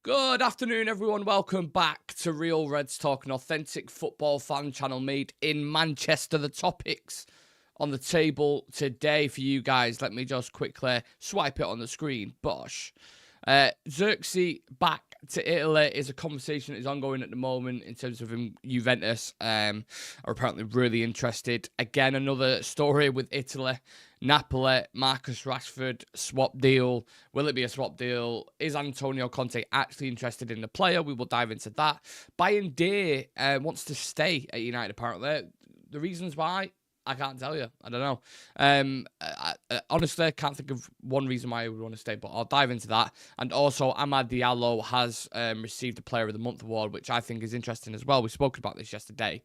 Good afternoon, everyone. Welcome back to Real Reds Talk, an authentic football fan channel made in Manchester. The topics on the table today for you guys. Let me just quickly swipe it on the screen. Bosh. Zirkzee back to Italy is a conversation that is ongoing at the moment in terms of Juventus are apparently really interested. Again, another story with Italy. Napoli, Marcus Rashford, swap deal. Will it be a swap deal? Is Antonio Conte actually interested in the player? We will dive into that. Bayern Day wants to stay at United, apparently. The reasons why, I can't tell you. I don't know. Honestly, I can't think of one reason why I would want to stay, but I'll dive into that. And also, Amad Diallo has received the Player of the Month award, which I think is interesting as well. We spoke about this yesterday.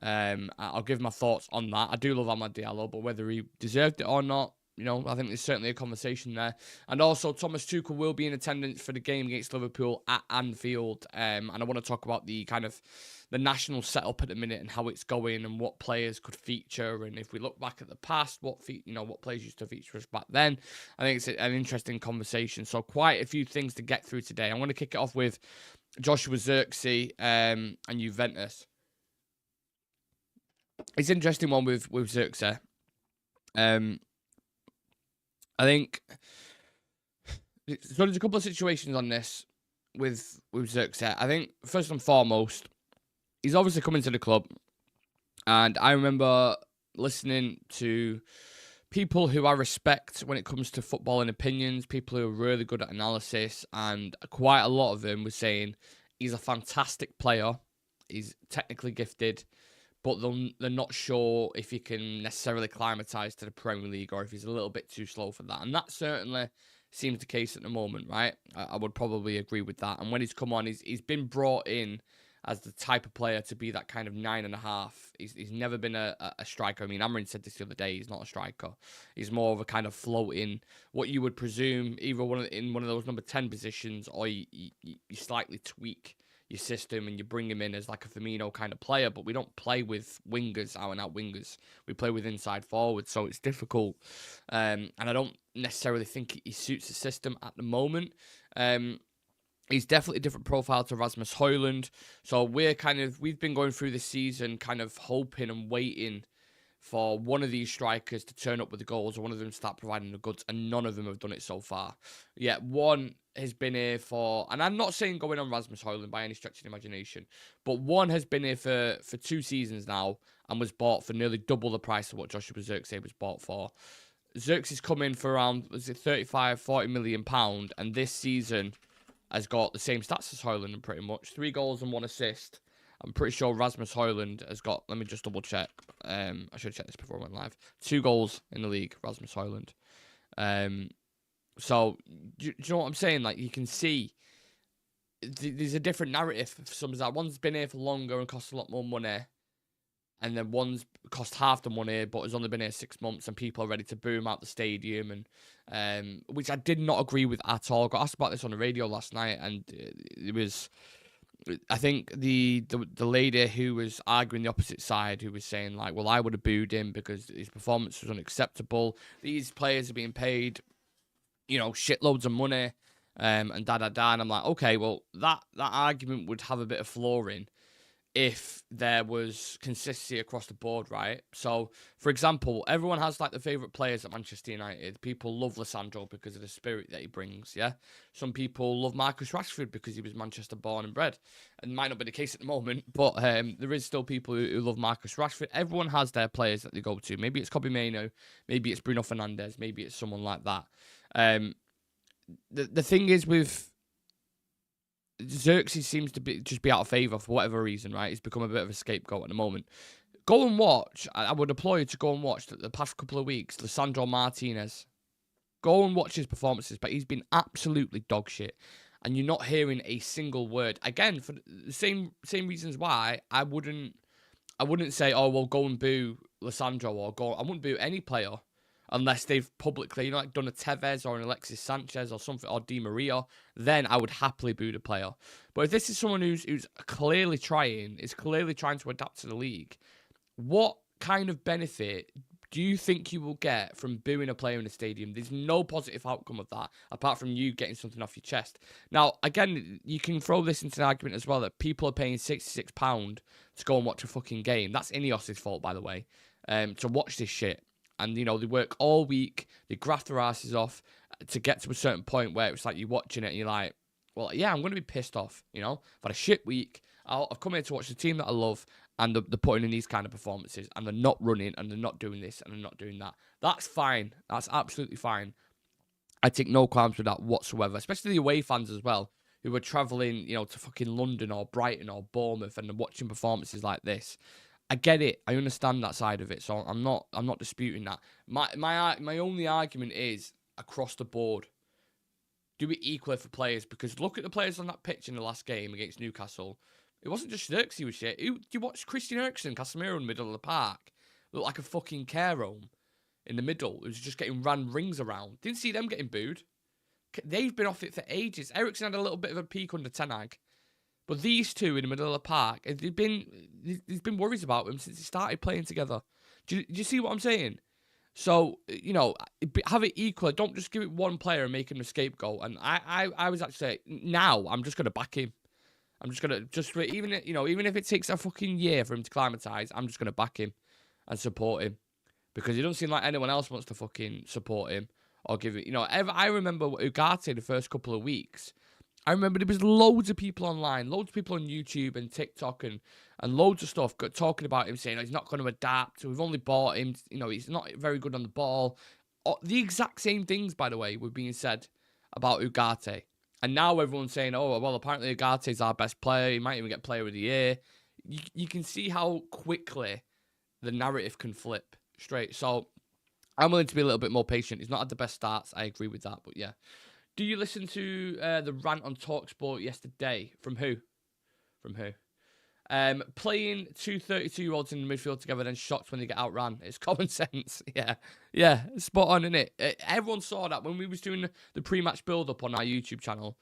I'll give my thoughts on that. I do love Amad Diallo, but whether he deserved it or not, I think there's certainly a conversation there. And also, Thomas Tuchel will be in attendance for the game against Liverpool at Anfield. And I want to talk about the national setup at the minute and how it's going and what players could feature. And if we look back at the past, what players used to feature us back then. I think it's an interesting conversation. So quite a few things to get through today. I'm going to kick it off with Joshua Zirkzee and Juventus. It's an interesting one with Zirkzee. I think so. There's a couple of situations on this with Zirkzee. I think first and foremost, he's obviously coming to the club, and I remember listening to people who I respect when it comes to football and opinions, people who are really good at analysis, and quite a lot of them were saying he's a fantastic player, he's technically gifted, but they're not sure if he can necessarily climatise to the Premier League or if he's a little bit too slow for that. And that certainly seems the case at the moment, right? I would probably agree with that. And when he's come on, he's been brought in as the type of player to be that kind of 9.5. He's never been a striker. I mean, Amrin said this the other day. He's not a striker. He's more of a kind of floating, what you would presume, either in one of those number 10 positions, or you slightly tweak your system and you bring him in as like a Firmino kind of player. But we don't play with wingers, out-and-out wingers. We play with inside forwards, so it's difficult. And I don't necessarily think he suits the system at the moment. He's definitely a different profile to Rasmus Højlund. So we've been going through this season kind of hoping and waiting for one of these strikers to turn up with the goals or one of them to start providing the goods, and none of them have done it so far. Yet one has been here for, and I'm not saying going on Rasmus Højlund by any stretch of the imagination, but one has been here for 2 seasons now and was bought for nearly double the price of what Joshua Zirkzee was bought for. Zirkzee's come in for around, 35-40 million pound, and this season has got the same stats as Højlund pretty much. 3 goals and 1 assist. I'm pretty sure Rasmus Højlund has got, let me just double check. I should have checked this before I went live. 2 goals in the league, Rasmus Højlund. So, do you know what I'm saying? Like, you can see there's a different narrative for some of that. One's been here for longer and costs a lot more money. And then one's cost half the money, but has only been here 6 months, and people are ready to boo him out the stadium, and which I did not agree with at all. I got asked about this on the radio last night, and it was, I think the lady who was arguing the opposite side, who was saying like, well, I would have booed him because his performance was unacceptable. These players are being paid, shitloads of money, and da-da-da. And I'm like, okay, well, that argument would have a bit of flaw in if there was consistency across the board, right? So, for example, everyone has like the favourite players at Manchester United. People love Lisandro because of the spirit that he brings, yeah? Some people love Marcus Rashford because he was Manchester born and bred. And might not be the case at the moment, but there is still people who love Marcus Rashford. Everyone has their players that they go to. Maybe it's Kobe Mainoo, maybe it's Bruno Fernandes, maybe it's someone like that. The thing is with Zirkzee seems to be out of favour for whatever reason, right? He's become a bit of a scapegoat at the moment. Go and watch. I would implore you to go and watch the past couple of weeks, Lisandro Martinez. Go and watch his performances, but he's been absolutely dog shit. And you're not hearing a single word. Again, for the same reasons why I wouldn't say, oh, well, go and boo Lisandro, I wouldn't boo any player unless they've publicly, like done a Tevez or an Alexis Sanchez or something, or Di Maria, then I would happily boo the player. But if this is someone who's clearly trying to adapt to the league, what kind of benefit do you think you will get from booing a player in the stadium? There's no positive outcome of that, apart from you getting something off your chest. Now, again, you can throw this into an argument as well that people are paying £66 to go and watch a fucking game. That's Ineos's fault, by the way, to watch this shit. And, you know, they work all week, they graft their asses off to get to a certain point where it's like you're watching it and you're like, well, yeah, I'm going to be pissed off, you know? I've had a shit week. I've come here to watch the team that I love, and they're putting in these kind of performances, and they're not running, and they're not doing this, and they're not doing that. That's fine. That's absolutely fine. I take no qualms with that whatsoever, especially the away fans as well, who are travelling, you know, to fucking London or Brighton or Bournemouth and watching performances like this. I get it. I understand that side of it, so I'm not disputing that. My only argument is across the board. Do it equally for players, because look at the players on that pitch in the last game against Newcastle. It wasn't just Zirkzee was shit. You watched Christian Eriksen, Casemiro in the middle of the park. Looked like a fucking care home in the middle. It was just getting ran rings around. Didn't see them getting booed. They've been off it for ages. Eriksen had a little bit of a peak under Ten Hag. But these two in the middle of the park, there's been worries about them since they started playing together. Do you see what I'm saying? So, you know, have it equal. Don't just give it one player and make him the scapegoat. And I was actually, now I'm just going to back him. I'm just going to, even if it takes a fucking year for him to climatise, I'm just going to back him and support him. Because it doesn't seem like anyone else wants to fucking support him or give it, you know. I remember Ugarte the first couple of weeks. I remember there was loads of people online, loads of people on YouTube and TikTok and loads of stuff talking about him, saying, oh, he's not going to adapt. We've only bought him. You know, he's not very good on the ball. The exact same things, by the way, were being said about Ugarte. And now everyone's saying, oh, well, apparently Ugarte's our best player. He might even get player of the year. You can see how quickly the narrative can flip straight. So I'm willing to be a little bit more patient. He's not had the best starts. I agree with that. But yeah. Do you listen to the rant on TalkSport yesterday? From who? Playing two 32-year-olds in the midfield together, then shocked when they get outran. It's common sense. Yeah, spot on, innit? Everyone saw that when we was doing the pre-match build-up on our YouTube channel.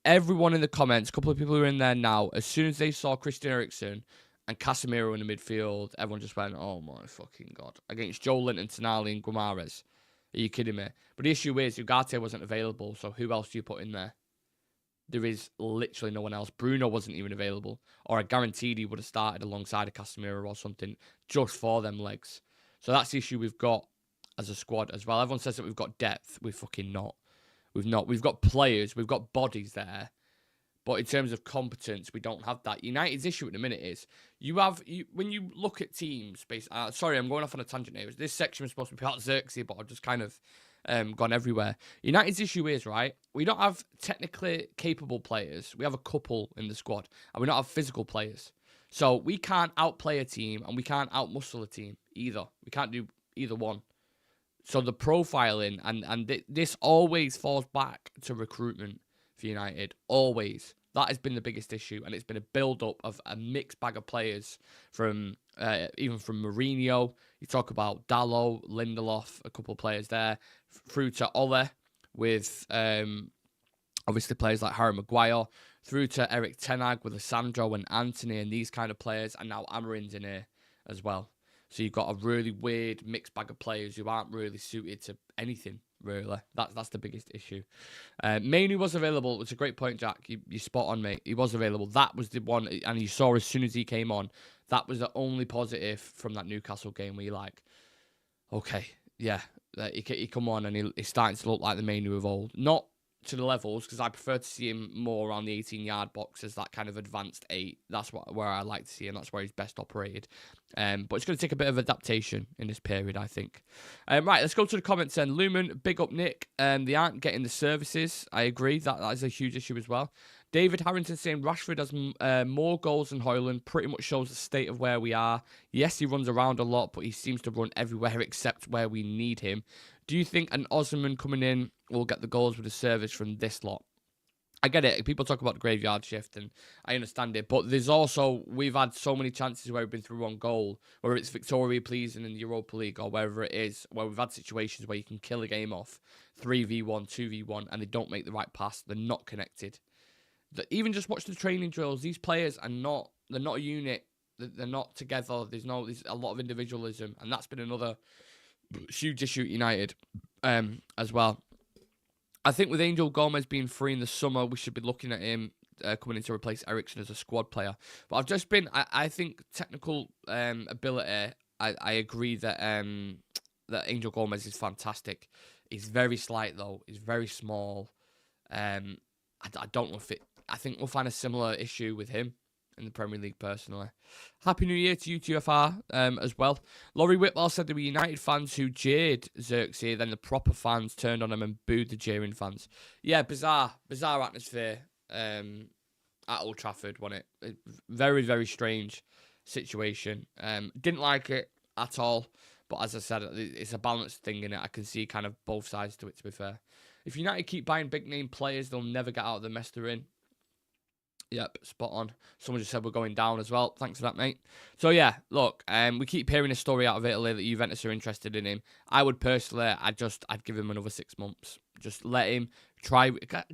Everyone in the comments, a couple of people who are in there now, as soon as they saw Christian Eriksen and Casemiro in the midfield, everyone just went, oh my fucking God. Against Joe Linton, Tonali and Guimaraes. Are you kidding me? But the issue is, Ugarte wasn't available, so who else do you put in there? There is literally no one else. Bruno wasn't even available. Or I guaranteed he would have started alongside a Casemiro or something, just for them legs. So that's the issue we've got as a squad as well. Everyone says that we've got depth. We've fucking not. We've not. We've got players. We've got bodies there. But in terms of competence, we don't have that. United's issue at the minute is, when you look at teams, sorry, I'm going off on a tangent here. This section was supposed to be about Zirkzee, but I've just kind of gone everywhere. United's issue is, right, we don't have technically capable players. We have a couple in the squad, and we don't have physical players. So we can't outplay a team, and we can't outmuscle a team either. We can't do either one. So the profiling, and this always falls back to recruitment for United, always. That has been the biggest issue, and it's been a build-up of a mixed bag of players from even from Mourinho. You talk about Diallo, Lindelof, a couple of players there, through to Ole with obviously players like Harry Maguire, through to Erik Ten Hag with Sandro and Anthony and these kind of players, and now Amarin's in here as well. So you've got a really weird mixed bag of players who aren't really suited to anything. Really, that's the biggest issue. Mainoo was available. It's a great point, Jack. You spot on, mate. He was available. That was the one, and you saw as soon as he came on, that was the only positive from that Newcastle game where you're like, okay, yeah, he come on and he's starting to look like the Mainoo of old. Not to the levels, because I prefer to see him more around the 18-yard box as that kind of advanced 8. That's where I like to see him. That's where he's best operated. But it's going to take a bit of adaptation in this period, I think. Right, let's go to the comments then. Lumen, big up Nick. They aren't getting the services. I agree. That is a huge issue as well. David Harrington saying Rashford has more goals than Højlund. Pretty much shows the state of where we are. Yes, he runs around a lot, but he seems to run everywhere except where we need him. Do you think an Osman coming in will get the goals with the service from this lot? I get it. People talk about the graveyard shift, and I understand it. But there's also, we've had so many chances where we've been through on goal, whether it's Victoria Pleasing in the Europa League or wherever it is, where we've had situations where you can kill a game off 3v1, 2v1, and they don't make the right pass. They're not connected. Even just watch the training drills. These players are not, they're not a unit They're not together. There's a lot of individualism, and that's been another huge issue at United as well. I think with Angel Gomez being free in the summer, we should be looking at him coming in to replace Eriksen as a squad player. But I've just been, I think technical ability, I agree that Angel Gomez is fantastic. He's very slight though. He's very small. I don't know if I think we'll find a similar issue with him in the Premier League personally. Happy New Year to you, TFR, as well. Laurie Whitwell said there were United fans who jeered Zirkzee, then the proper fans turned on him and booed the jeering fans. Yeah, bizarre atmosphere at Old Trafford, wasn't it? Very, very strange situation. Didn't like it at all, but as I said, it's a balanced thing in it. I can see kind of both sides to it, to be fair. If United keep buying big-name players, they'll never get out of the mess they're in. Yep, spot on. Someone just said we're going down as well. Thanks for that, mate. So, yeah, look, we keep hearing a story out of Italy that Juventus are interested in him. I would personally, I'd give him another 6 months. Just let him try.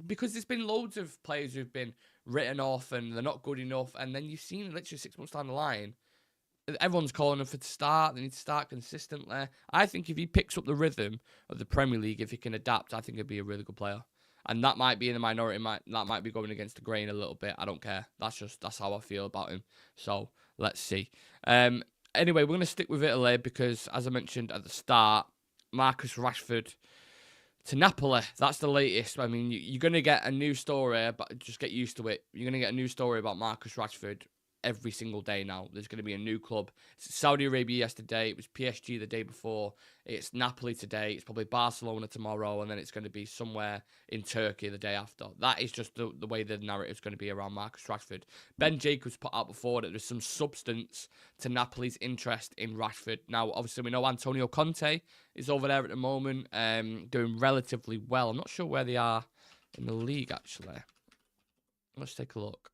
Because there's been loads of players who've been written off and they're not good enough. And then you've seen literally 6 months down the line, everyone's calling him for to start. They need to start consistently. I think if he picks up the rhythm of the Premier League, if he can adapt, I think he'd be a really good player. And that might be in the minority. That might be going against the grain a little bit. I don't care. That's how I feel about him. So let's see. Anyway, we're going to stick with Italy because, as I mentioned at the start, Marcus Rashford to Napoli. That's the latest. I mean, you're going to get a new story, but just get used to it. You're going to get a new story about Marcus Rashford every single day now. There's going to be a new club. It's Saudi Arabia yesterday. It was PSG the day before. It's Napoli today. It's probably Barcelona tomorrow. And then it's going to be somewhere in Turkey the day after. That is just the way the narrative's going to be around Marcus Rashford. Ben Jacobs put out before that there's some substance to Napoli's interest in Rashford. Now, obviously, we know Antonio Conte is over there at the moment, doing relatively well. I'm not sure where they are in the league, actually. Let's take a look.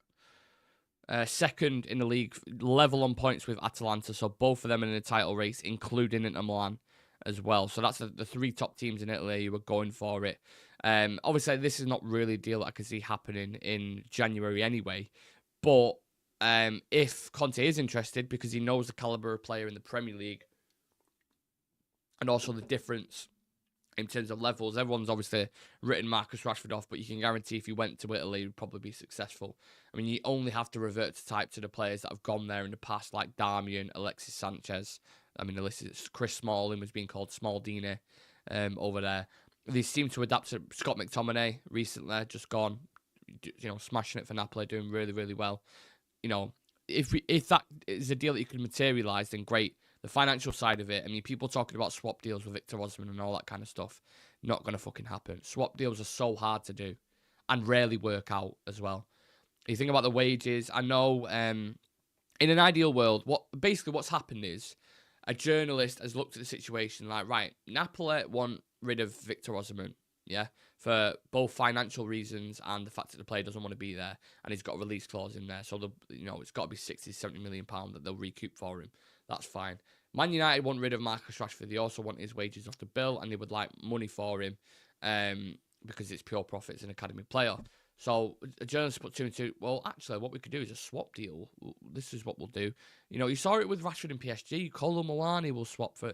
Second in the league, level on points with Atalanta. So both of them in the title race, including Inter Milan as well. So that's the three top teams in Italy who are going for it. Obviously, this is not really a deal that I can see happening in January anyway. But if Conte is interested, because he knows the calibre of player in the Premier League, and also the difference in terms of levels, everyone's obviously written Marcus Rashford off, but you can guarantee if he went to Italy, he would probably be successful. I mean, you only have to revert to type to the players that have gone there in the past, like Darmian, Alexis Sanchez. I mean, Chris Smalling was being called Smaldini over there. They seem to adapt to Scott McTominay recently, just gone, smashing it for Napoli, doing really, really well. If that is a deal that you can materialise, then great. The financial side of it, I mean, people talking about swap deals with Victor Osimhen and all that kind of stuff, not going to fucking happen. Swap deals are so hard to do and rarely work out as well. You think about the wages. I know in an ideal world, what's happened is a journalist has looked at the situation like, right, Napoli want rid of Victor Osimhen, yeah, for both financial reasons and the fact that the player doesn't want to be there and he's got a release clause in there. So, it's got to be 60, 70 million pounds that they'll recoup for him. That's fine. Man United want rid of Marcus Rashford. They also want his wages off the bill and they would like money for him because it's pure profit. It's an academy player. So a journalist put two and two. Well, actually, what we could do is a swap deal. This is what we'll do. You saw it with Rashford and PSG. Kolo Muani will swap for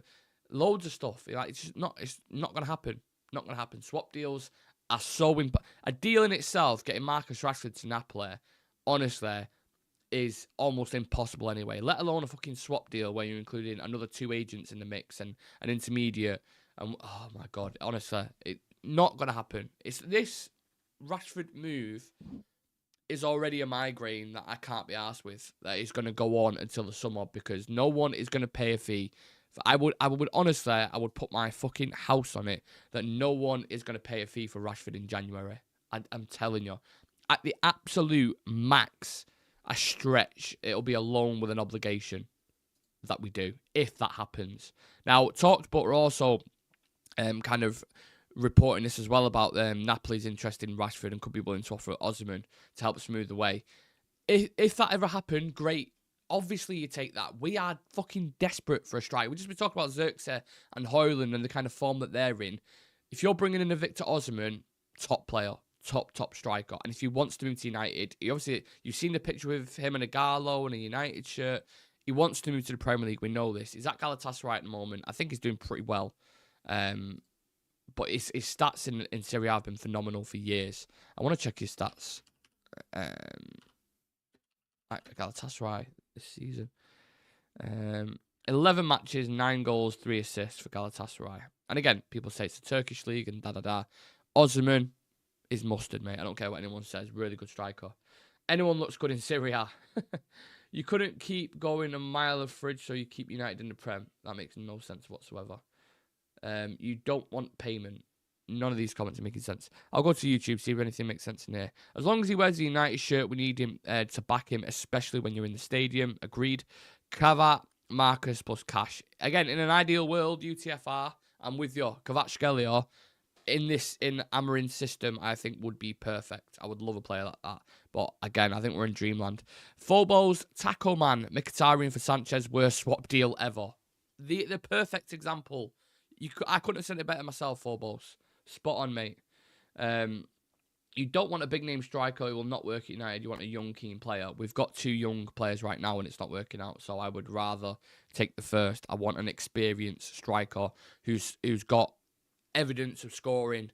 loads of stuff. It's not going to happen. Not going to happen. Swap deals are so important. A deal in itself, getting Marcus Rashford to Napoli, honestly, is almost impossible anyway. Let alone a fucking swap deal where you're including another two agents in the mix and an intermediate. And oh my god, honestly, it's not going to happen. It's this Rashford move is already a migraine that I can't be arsed with. That is going to go on until the summer because no one is going to pay a fee. I would honestly, I would put my fucking house on it that no one is going to pay a fee for Rashford in January. I'm telling you, at the absolute max, a stretch, it'll be a loan with an obligation that we do if that happens. Now, TalkSport are also kind of reporting this as well about Napoli's interest in Rashford and could be willing to offer Osimhen to help smooth the way. If that ever happened, great. Obviously, you take that. We are fucking desperate for a strike. We just been talking about Zirkzee and Højlund and the kind of form that they're in. If you're bringing in a Victor Osimhen, top player, top striker, and if he wants to move to United, you've seen the picture with him and a Diallo and a United shirt. He wants to move to the Premier League. We know this. He's at Galatasaray at the moment. I think he's doing pretty well. But his stats in Serie A have been phenomenal for years. I want to check his stats. At Galatasaray this season. 11 matches, 9 goals, 3 assists for Galatasaray. And again, people say it's the Turkish league and da-da-da. Osimhen is mustard, mate. I don't care what anyone says. Really good striker. Anyone looks good in Serie A. You couldn't keep going a mile of fridge, so you keep United in the Prem. That makes no sense whatsoever. You don't want payment. None of these comments are making sense. I'll go to YouTube, see if anything makes sense in here. As long as he wears the United shirt, we need him to back him, especially when you're in the stadium. Agreed. Kavat, Marcus plus cash. Again, in an ideal world, UTFR, I'm with you. Kvaratskhelia, in Amarin's system, I think would be perfect. I would love a player like that. But again, I think we're in dreamland. Phobos, Taco Man, Mkhitaryan for Sanchez, worst swap deal ever. The perfect example. I couldn't have said it better myself, Phobos. Spot on, mate. You don't want a big-name striker who will not work at United. You want a young, keen player. We've got 2 young players right now, and it's not working out. So I would rather take the first. I want an experienced striker who's got evidence of scoring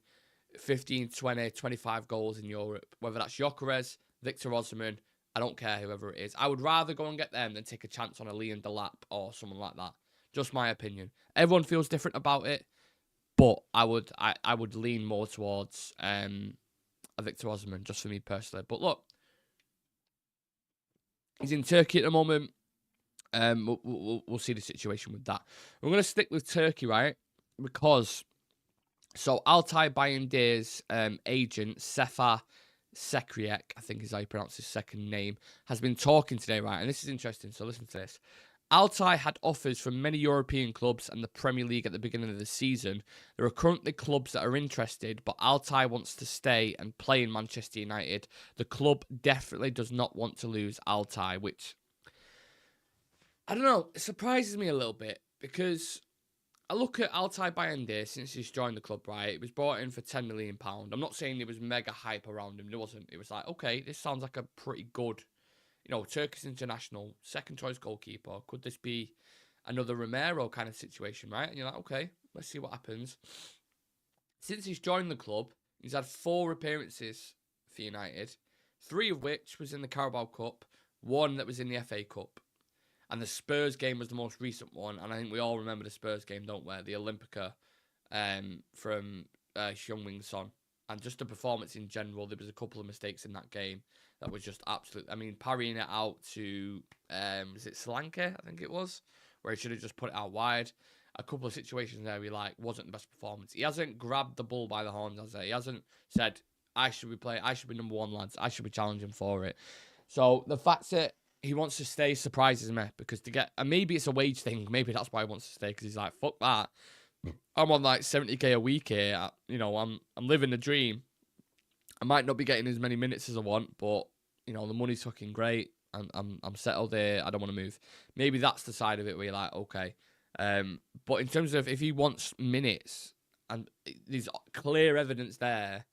15, 20, 25 goals in Europe. Whether that's Gyökeres, Victor Osimhen, I don't care whoever it is. I would rather go and get them than take a chance on a Leon Delap or someone like that. Just my opinion. Everyone feels different about it. But I would lean more towards a Victor Osimhen, just for me personally. But look, he's in Turkey at the moment. We'll see the situation with that. We're going to stick with Turkey, right? Because, so Altay Bayındir's agent, Sefa Sekriek, I think is how you pronounce his second name, has been talking today, right? And this is interesting, so listen to this. Altay had offers from many European clubs and the Premier League at the beginning of the season. There are currently clubs that are interested, but Altay wants to stay and play in Manchester United. The club definitely does not want to lose Altay, which, I don't know, it surprises me a little bit because I look at Altay Bayındır since he's joined the club, right? It was brought in for £10 million. I'm not saying there was mega hype around him. There wasn't. It was like, okay, this sounds like a pretty good, Turkish international, second choice goalkeeper. Could this be another Romero kind of situation, right? And you're like, okay, let's see what happens. Since he's joined the club, he's had 4 appearances for United, 3 of which was in the Carabao Cup, 1 that was in the FA Cup. And the Spurs game was the most recent one, and I think we all remember the Spurs game, don't we? The Olympica from Heung-min Son. And just the performance in general, there was a couple of mistakes in that game that was just absolute. I mean, parrying it out to, was it Solanke, I think it was, where he should have just put it out wide. A couple of situations there where wasn't the best performance. He hasn't grabbed the bull by the horns, has he? He hasn't said, I should be number 1, lads. I should be challenging for it. So the fact that he wants to stay surprises me because and maybe it's a wage thing. Maybe that's why he wants to stay because he's like, fuck that. I'm on 70k a week here. I'm living the dream. I might not be getting as many minutes as I want, but the money's fucking great. I'm settled here. I don't want to move. Maybe that's the side of it where you're like, okay. But in terms of if he wants minutes, and there's clear evidence there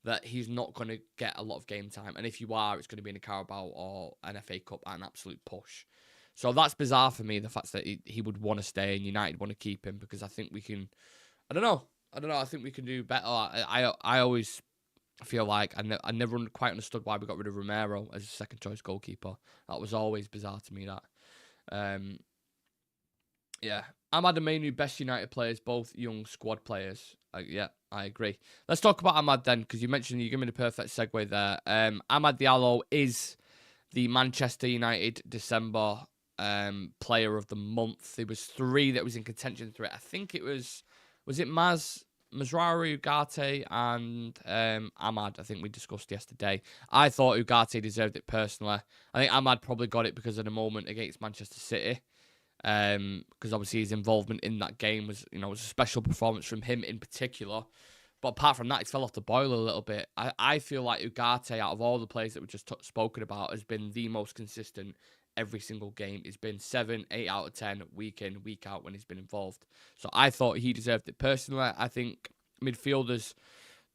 that he's not going to get a lot of game time, and if you are, it's going to be in a Carabao or an FA Cup at an absolute push. So that's bizarre for me, the fact that he would want to stay and United want to keep him, because I think we can, I don't know, I think we can do better. I always feel like I never quite understood why we got rid of Romero as a second choice goalkeeper. That was always bizarre to me, that. Yeah, Ahmad and Mainu, best United players, both young squad players. Yeah, I agree. Let's talk about Ahmad then, because you mentioned, you give me the perfect segue there. Ahmad Diallo is the Manchester United December player of the month. There was 3 that was in contention for it. I think it was it Mazraoui, Ugarte, and Ahmad, I think we discussed yesterday. I thought Ugarte deserved it personally. I think Ahmad probably got it because of the moment against Manchester City. Because obviously his involvement in that game was a special performance from him in particular. But apart from that, he fell off the boil a little bit. I feel like Ugarte, out of all the players that we just spoken about, has been the most consistent every single game. He's been 7, 8 out of 10, week in, week out when he's been involved. So I thought he deserved it personally. I think midfielders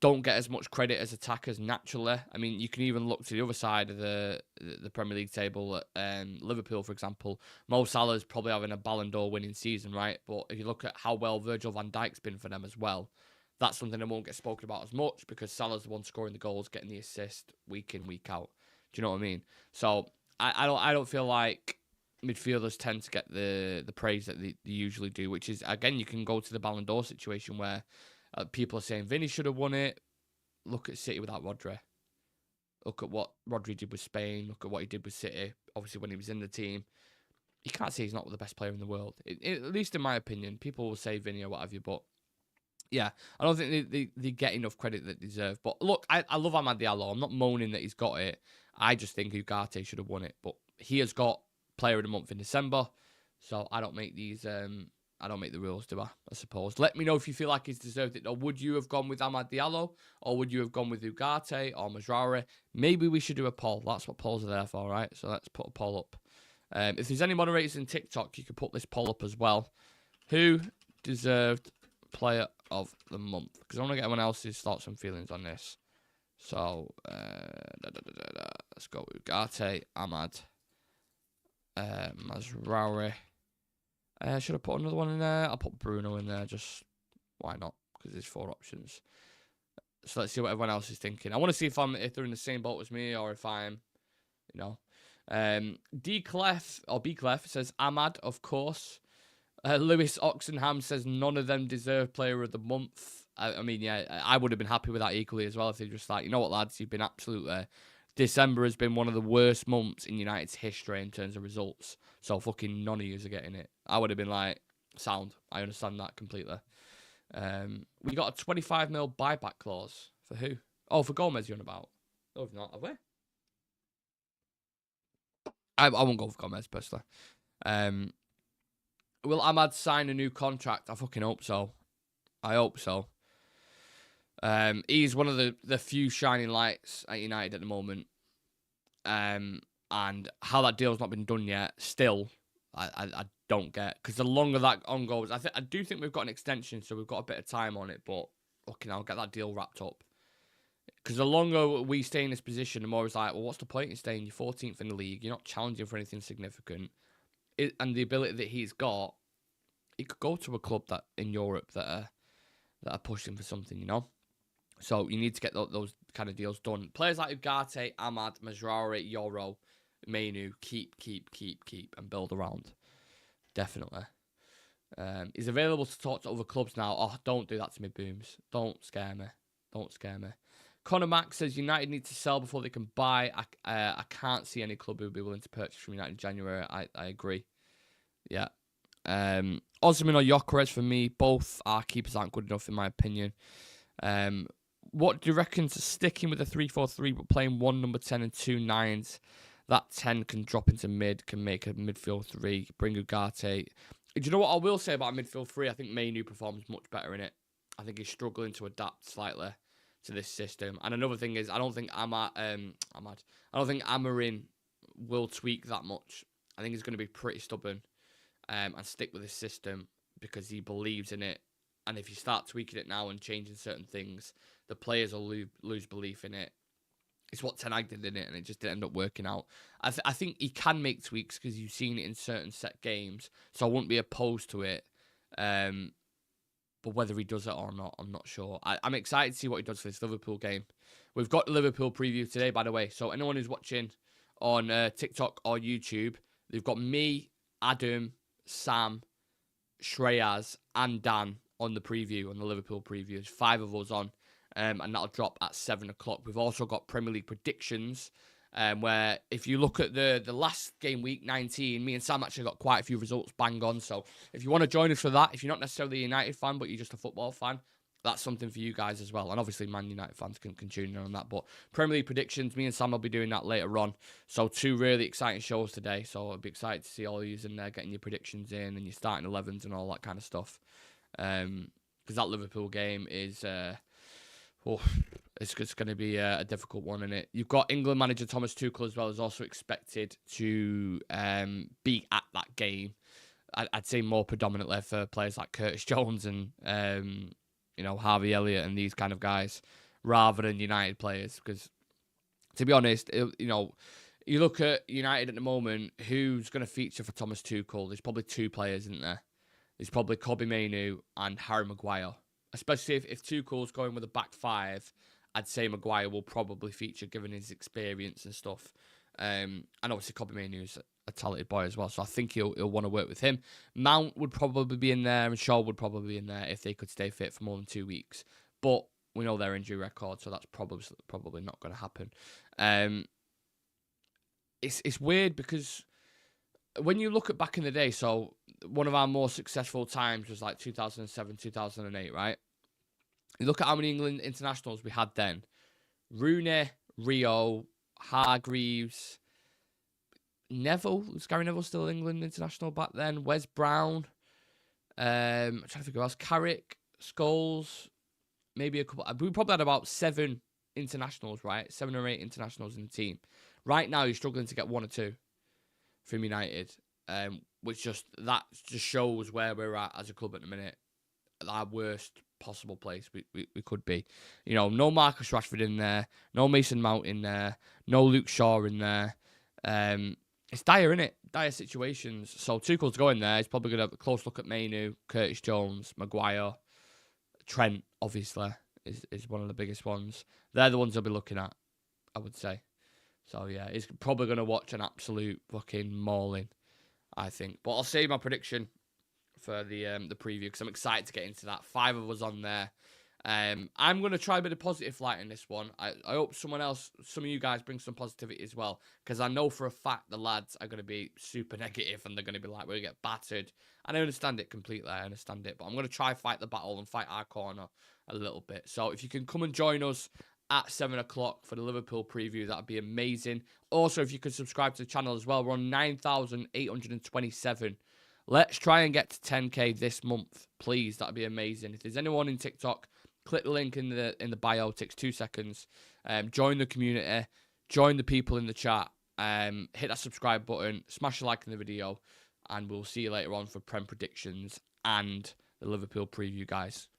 don't get as much credit as attackers naturally. I mean, you can even look to the other side of the Premier League table at Liverpool, for example. Mo Salah's probably having a Ballon d'Or winning season, right? But if you look at how well Virgil van Dijk's been for them as well, that's something that won't get spoken about as much because Salah's the one scoring the goals, getting the assist week in, week out. Do you know what I mean? So I don't feel like midfielders tend to get the praise that they usually do, which is, again, you can go to the Ballon d'Or situation where people are saying Vinny should have won it. Look at City without Rodri. Look at what Rodri did with Spain. Look at what he did with City, obviously, when he was in the team. You can't say he's not the best player in the world, at least in my opinion. People will say Vinny or what have you, but yeah, I don't think they get enough credit that they deserve. But look, I love Amad Diallo. I'm not moaning that he's got it. I just think Ugarte should have won it. But he has got Player of the Month in December, so I don't make these... I don't make the rules, do I suppose. Let me know if you feel like he's deserved it, or would you have gone with Amad Diallo, or would you have gone with Ugarte or Mazraoui? Maybe we should do a poll. That's what polls are there for, right? So let's put a poll up. If there's any moderators in TikTok, you could put this poll up as well. Who deserved Player of the Month? Because I want to get everyone else's thoughts and feelings on this. So, let's go with Ugarte, Amad, Mazraoui. Should I put another one in there? I'll put Bruno in there. Just why not? Because there's 4 options. So let's see what everyone else is thinking. I want to see if they're in the same boat as me, or if I'm, you know. D Clef or B Clef says Amad, of course. Lewis Oxenham says none of them deserve Player of the Month. I mean, yeah, I would have been happy with that equally as well if they just like, you know what, lads, you've been absolutely. December has been one of the worst months in United's history in terms of results. So fucking none of you are getting it. I would have been like, sound. I understand that completely. We got a 25 mil buyback clause. For who? Oh, for Gomez you're on about. No, if not, have we? I won't go for Gomez, personally. Will Amad sign a new contract? I fucking hope so. I hope so. He's one of the few shining lights at United at the moment. And how that deal's not been done yet, still, I don't get. Because the longer that on goes, I do think we've got an extension, so we've got a bit of time on it. But, okay, I'll get that deal wrapped up. Because the longer we stay in this position, the more it's like, well, what's the point in staying? You're 14th in the league. You're not challenging for anything significant. And the ability that he's got, he could go to a club that in Europe that are pushing for something, you know? So you need to get those kind of deals done. Players like Ugarte, Amad, Mazraoui, Yoro, Mainu, keep, and build around. Definitely. He's available to talk to other clubs now. Oh, don't do that to me, Booms. Don't scare me. Don't scare me. Connor Mack says United need to sell before they can buy. I can't see any club who would be willing to purchase from United in January. I agree. Yeah. Osimhen or Gyökeres for me. Both our keepers aren't good enough in my opinion. What do you reckon to sticking with a 3-4-3 but playing one number 10 and 2 9s? That 10 can drop into mid, can make a midfield 3, bring Ugarte. Do you know what I will say about midfield 3? I think Mainu performs much better in it. I think he's struggling to adapt slightly to this system. And another thing is, I don't think Amarin will tweak that much. I think he's going to be pretty stubborn and stick with his system because he believes in it. And if you start tweaking it now and changing certain things, the players will lose belief in it. It's what Ten Hag did in it, and it just didn't end up working out. I think he can make tweaks because you've seen it in certain set games, so I wouldn't be opposed to it. But whether he does it or not, I'm not sure. I'm excited to see what he does for this Liverpool game. We've got the Liverpool preview today, by the way. So anyone who's watching on TikTok or YouTube, they've got me, Adam, Sam, Shreyas, and Dan on the preview, on the Liverpool preview. There's 5 of us on, and that'll drop at 7 o'clock. We've also got Premier League predictions, where if you look at the last game week 19, me and Sam actually got quite a few results bang on. So if you want to join us for that, if you're not necessarily a United fan, but you're just a football fan, that's something for you guys as well. And obviously Man United fans can tune in on that. But Premier League predictions, me and Sam will be doing that later on. So 2 really exciting shows today. So I'll be excited to see all of you in there getting your predictions in and your starting 11s and all that kind of stuff. Because that Liverpool game is... it's going to be a difficult one, isn't it? You've got England manager Thomas Tuchel as well, is also expected to be at that game. I'd say more predominantly for players like Curtis Jones and Harvey Elliott and these kind of guys, rather than United players. Because, to be honest, you look at United at the moment, who's going to feature for Thomas Tuchel? There's probably two players, isn't there? There's probably Kobbie Mainoo and Harry Maguire. Especially if Tuchel's going with a back five, I'd say Maguire will probably feature given his experience and stuff. And obviously Kobbie Mainoo's a talented boy as well, so I think he'll want to work with him. Mount would probably be in there, and Shaw would probably be in there if they could stay fit for more than 2 weeks. But we know their injury record, so that's probably not going to happen. It's weird because when you look at back in the day, so one of our more successful times was like 2007, 2008, right? You look at how many England internationals we had then. Rooney, Rio, Hargreaves, Neville. Was Gary Neville still England international back then? Wes Brown. I'm trying to figure out. Carrick, Scholes, maybe a couple. We probably had about 7 internationals, right? 7 or 8 internationals in the team. Right now, you're struggling to get 1 or 2 from United, which just shows where we're at as a club at the minute. Our worst possible place we could be. No Marcus Rashford in there, no Mason Mount in there, no Luke Shaw in there. It's dire, innit? Dire situations. So Tuchel's going there. He's probably going to have a close look at Mainoo, Curtis Jones, Maguire, Trent, obviously, is one of the biggest ones. They're the ones he'll be looking at, I would say. So, yeah, he's probably going to watch an absolute fucking mauling, I think. But I'll save my prediction for the preview because I'm excited to get into that. 5 of us on there. I'm going to try a bit of positive light in this one. I hope some of you guys bring some positivity as well, because I know for a fact the lads are going to be super negative and they're going to be like, we're going to get battered. And I understand it completely. I understand it. But I'm going to try fight the battle and fight our corner a little bit. So if you can come and join us at 7 o'clock for the Liverpool preview, that would be amazing. Also, if you could subscribe to the channel as well, we're on 9,827. Let's try and get to 10k this month, please. That'd be amazing. If there's anyone in TikTok, click the link in the bio. It takes 2 seconds. Join the community. Join the people in the chat. Hit that subscribe button. Smash a like in the video. And we'll see you later on for Prem predictions and the Liverpool preview, guys.